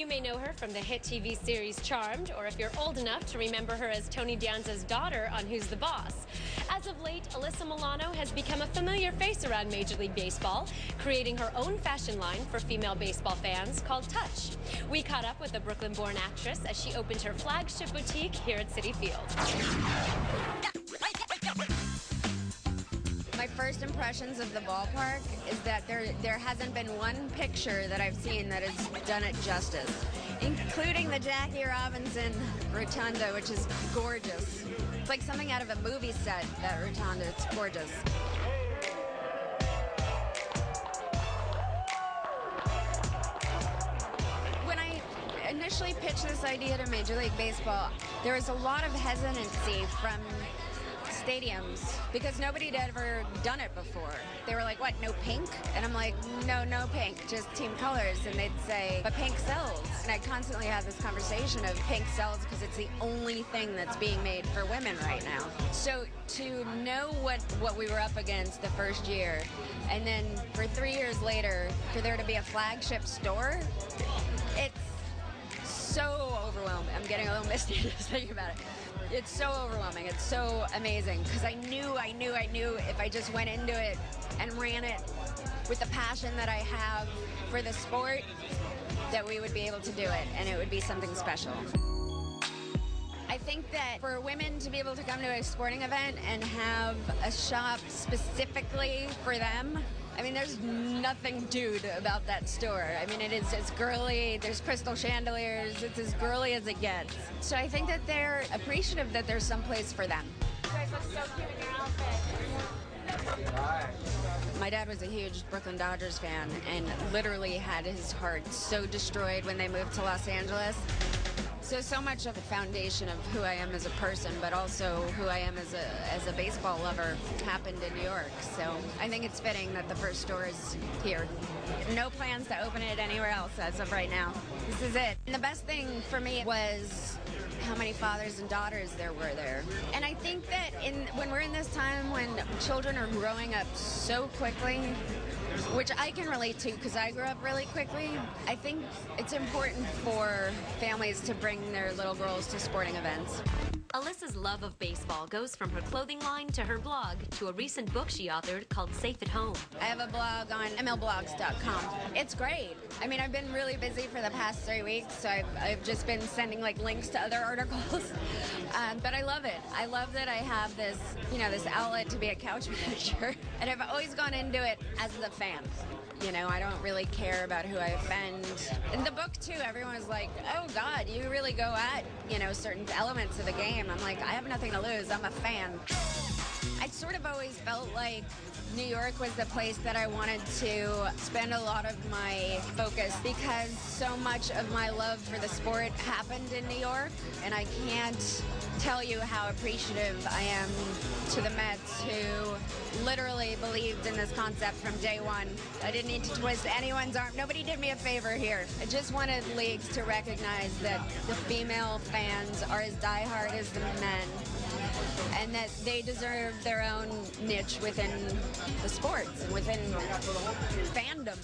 You may know her from the hit TV series Charmed, or if you're old enough to remember her as Tony Danza's daughter on Who's the Boss. As of late, Alyssa Milano has become a familiar face around Major League Baseball, creating her own fashion line for female baseball fans called Touch. We caught up with the Brooklyn-born actress as she opened her flagship boutique here at Citi Field. My first impressions of the ballpark is that there hasn't been one picture that I've seen that has done it justice, including the Jackie Robinson Rotunda, which is gorgeous. It's like something out of a movie set, that Rotunda. It's gorgeous. When I initially pitched this idea to Major League Baseball, there was a lot of hesitancy from stadiums because nobody had ever done it before. They were like, what, no pink? And I'm like, no pink, just team colors. And they'd say, but pink sells. And I constantly have this conversation of pink sells because it's the only thing that's being made for women right now. So to know what we were up against the first year, and then for 3 years later, for there to be a flagship store, it's so overwhelming. I'm getting a little misty just thinking about it. It's so overwhelming. It's so amazing because I knew if I just went into it and ran it with the passion that I have for the sport, that we would be able to do it and it would be something special. I think that for women to be able to come to a sporting event and have a shop specifically for them, I mean, there's nothing dude about that store. I mean, it's girly, there's crystal chandeliers, it's as girly as it gets. So I think that they're appreciative that there's some place for them. You guys look so cute in your outfit. Hi. My dad was a huge Brooklyn Dodgers fan and literally had his heart so destroyed when they moved to Los Angeles. So much of the foundation of who I am as a person, but also who I am as a baseball lover happened in New York. So I think it's fitting that the first store is here. No plans to open it anywhere else as of right now. This is it. And the best thing for me was how many fathers and daughters there were there. And I think that when we're in this time when children are growing up so quickly, which I can relate to because I grew up really quickly, I think it's important for families to bring their little girls to sporting events. Alyssa's love of baseball goes from her clothing line to her blog to a recent book she authored called Safe at Home. I have a blog on mlblogs.com. It's great. I mean, I've been really busy for the past 3 weeks, so I've just been sending like links to other articles. But I love it. I love that I have this, this outlet to be a couch manager. And I've always gone into it as a fan. I don't really care about who I offend. In the book, too, everyone was like, oh, God, you really go at, certain elements of the game. I'm like, I have nothing to lose. I'm a fan. I sort of always felt like New York was the place that I wanted to spend a lot of my focus because so much of my love for the sport happened in New York, and I can't tell you how appreciative I am to the Mets who literally believed in this concept from day one. I didn't need to twist anyone's arm. Nobody did me a favor here. I just wanted leagues to recognize that the female fans are as diehard as the men and that they deserve their own niche within the sports and within fandom.